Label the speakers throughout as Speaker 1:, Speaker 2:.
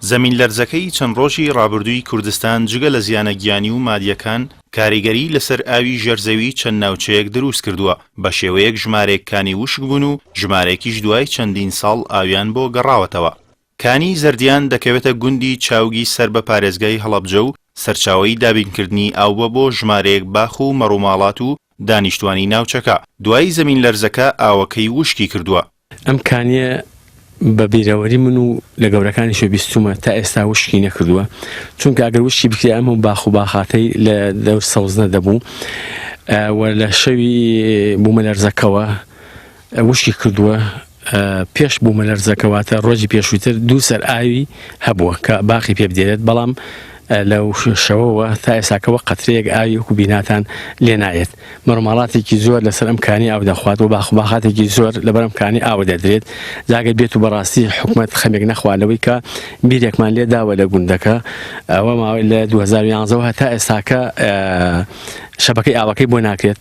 Speaker 1: زەمین لەرزەکەی چەند ڕۆژی ڕابردووی کوردستان جگە لە زیانە گیانی و مادیەکان کاریگەری لەسەر ئاوی ژێرزەوی چەند ناوچەیەک دروست کردووە بە شێوەیەک ژمارەیەک کانی وشک بوون و ژمارەیەکیش دوای چەندین ساڵ ئاویان بۆ گەڕاوەتەوە. کانی زەردیان دەکەوێتە گوندی چاوگی سەر بە پارێزگای هەڵەبجە و سەرچاوەی دابینکردنی ئاو بۆ ژمارەیەک باخ و مەڕووماڵات و دانیشتوانی ناوچەکە. دوای زەمین لەرزەکە ئاوەکەی وشکی کردووە.
Speaker 2: ئەم کانیە بە بیرەوەری من و لە گەورەکانی شوێبیستومە تا ئێستا وشکی نەکردووە، چونکە ئەگەر وشکی بکرێ ئەم و باخ و باخاتەی لە دەور سەوزنە دەبوو و لە شەوی بوومە لەرزەکەوە وشکی کردووە. پێش بوومە لەرزەکەواتە ڕۆژی پێشووتر دوو سەر ئاوی هەبووە کە باخی پێ بدێت، بەڵام لەو شەوەوە تا ئێساکەوە قەترەیەک ئاوی وەکو بیناتان لێ نایێت. مەڕووماڵاتێکی زۆر لەسەر ئەم کانی ئاو دەخوات و باخ و باخاتێکی زۆر لەبەر ئەم کانی ئاو دەدرێت. جاگە بێت و بەڕاستی حکوومەت خەمێک نەخوالەوەی کە بیرێکمان لێ داوە لە گوندەکە ئەوە ماوەی لە 2011 هەتا ئێستاکە شەبەکەی ئاوەکەی بۆ ناکرێت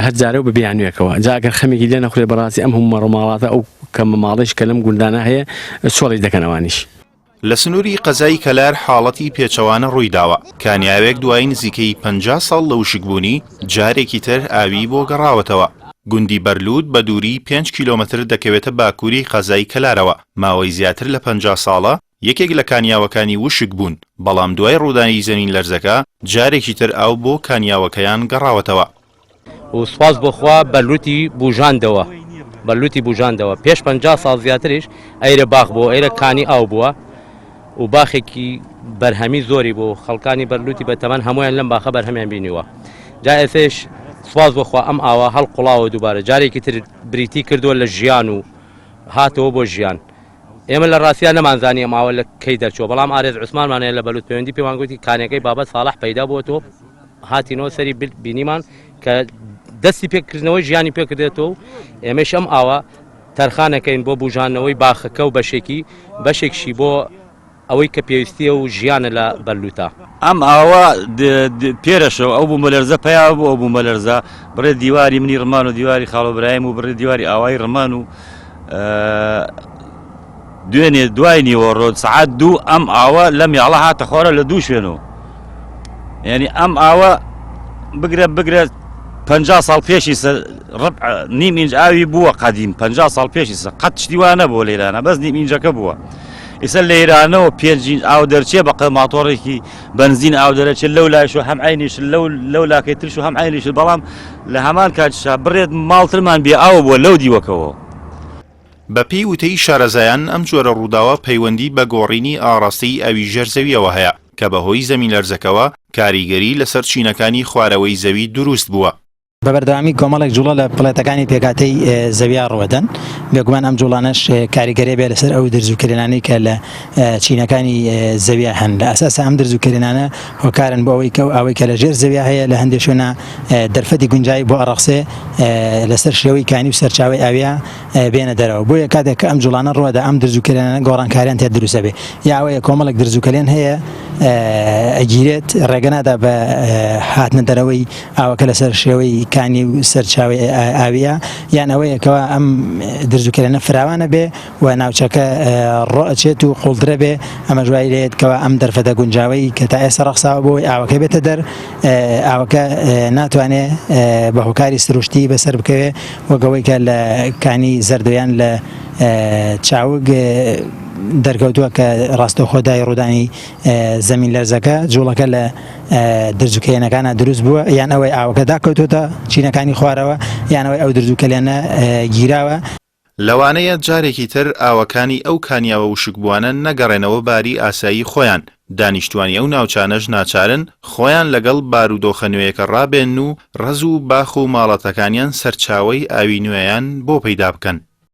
Speaker 2: هەر جارە و بە بیانوێکەوە. جاگەر خەمێکی لێ نەخورێ بەڕاستی ئەم هەموو مەڕووماڵاتە ئەو کەمە ماڵیش کە لەم گوندانە هەیە سۆڵی دەکەنەوانیش.
Speaker 1: لە سنووری قەزای کەلار حاڵەتی پێچەوانە ڕوویداوە. کانیاوێک دوای نزیکەی 50 ساڵ لە وشکبوونی جارێکی تر ئاوی بۆ گەڕاوەتەوە. گوندی بەرلوود بە دووری 5 کیلۆمەتر دەکەوێتە باکووری قەزای کەلارەوە. ماوەی زیاتر لە 50 ساڵە یەکێک لە کانیاوەکانی وشک بوون، بەڵام دوای ڕوودانی زەمین لەرزەکە جارێکی تر ئاو بۆ کانیاوەکەیان گەڕاوەتەوە.
Speaker 3: و سوپاس بۆخوا بەرلوتی بوژاندەوە، بەرلوتی بوژاندەوە. پێش 50 ساڵ زیاتریش ئەیرە باخ بۆ ئەیرە کانی ئاو بووە و باخێکی بەرهەمی زۆری بۆ خەڵکانی بەرلوتی بەتەمەن هەمویان لەم باخە بەرهەمیان بینیوە. جا ئێسش سوپاس بۆخوا ئەم ئاوە هەڵقوڵاوە دووبارە جارێکی تر بریتی کردووە لە ژیان و هاتەوە بۆ ژیان. ئێمە لە ڕاستیان نەمانزانی ئەم ئاوە لە کەی دەرچووە، بەڵام ئارێز عوسمانمانەیە لە بەلوت پەیوەندی پێوان گوتی کانەکەی بابەت ساڵح پەیدا بووەتەوە، هاتینەوە سەری بینیمان کە دەستی پێکردنەوەی ژیانی پێکردێتەوە. ئێمەش ئەم ئاوە تەرخانەکەین بۆ بوژانەوەی باخەکە و بەشێکشی بۆ ئەوەی کە پێویستیە و ژیانە لە بەرلوتە.
Speaker 4: ئەم ئاوە پێرەشەوە ئەو بوومە لەرزە پیا بوو، ئەو بوومە لەرزە بڕێ دیواری منی ڕمان و دیواری خاڵۆبرایم و بڕێ دیواری ئاوای ڕمان و دوێنێ دوای نیوەڕۆ سعات 2 ئەم ئاوە لەم یاڵە هاتە خۆرە لە دوو شوێنەوە. یعنی ئەم ئاوە بگرێت 50 ساڵ پێشی نیم ئینج ئاوی بووە قەدیم، 50 ساڵ پێشی قەت شتیوانە بۆ لێرانە بەس نیم ئینجەکە بووە. ئێستا لە ئێرانەوە 5 ئاو دەرچێ بە ماتۆڕێکی بنزین ئاو دەرەچێت لەو لایش و هەم عینیش لەو لاکەی ترش و هەم عینیش، بەڵام لە هەمان کاتشا بڕێت ماڵترمان بێ ئاو بووە لەو دیوەکەوە.
Speaker 1: بە پێی وتەی شارەزایان ئەم جۆرە ڕووداوە پەیوەندی بە گۆڕینی ئاڕاستەی ئاوی ژێرزەویەوە هەیە کە بەهۆی زەمین لەرزەکەوە کاریگەری لەسەر چینەکانی خوارەوەی زەوی دروست بووە.
Speaker 5: بەبەردەوامی کۆمەڵێک جوڵە لە پڵێتەکانی پێکاتەی زەویا ڕوەدەن، بێگومان ئەم جوڵانەش کاریگەری بێ لەسەر ئەو دەرزوکردانەی کە لە چینەکانی زەویا هەن. لە ئەساسا ئەم دەرزوکردانە هۆکارن بۆ ئەوەی ئەوەی کە لە ژێر زەویا هەیە لە هەندێک شوێنە دەرفەتی گونجایی بۆ ئەڕەخسێ لەسەر شێوەی کانی و سەرچاوی ئاویا بێنە دەرەوە. بۆیە کاتێک کە ئەم جوڵانە ڕوەدا ئەم دەرزوکردانە گۆڕانکاریان تێ دروستە بێ، یا ئەوەیە کۆمەڵێک دەرزوکەلێن هەیە ئەگیرێت ڕێگەنادا بە هاتنە دەرەوەی ئاوەکە لەسەر شێوەی کانی و سەرچاوی ئاویە، یان ئەوەیەکەوە ئەم دەرزوکەلێنە فراوانە بێ و ناوچەکە ڕۆئەچێت و قوڵدرە بێ. ئەمە ژوای لێت کەەوە ئەم دەرفەتە گونجاوی کە تا ئێستا ڕەخساوە بۆی ئاوەکە بێتە دەر، ئاوەکە ناتوانێت بە هۆکاری سروشتی بەسەر بکەوێ وەگەوەی کە لە کانی زەردویان لە چاوگ دەرکەوتووە کە ڕاستەوخۆدای ڕوودانی زەمین لەرزەکە جوڵەکە لە دەرزوکەلێنەکانە دروست بووە، یان ئەوەی ئاوەکە داکەوتوتە چینەکانی خوارەوە، یان ئەوەی ئەو دەرزوکەلێنە گیراوە.
Speaker 1: لەوانەیە جارێکی تر ئاوەکانی ئەو کانیاوە وشکبووانە نەگەڕێنەوە باری ئاسایی خۆیان. دانیشتوانی ئەو ناوچانەش ناچارن خۆیان لەگەڵ بارودۆخە نوێیەکە ڕابێن و ڕەز و باخ و ماڵەتەکانیان سەرچاوەی ئاوی نوێیان بۆ پەیدا بکەن.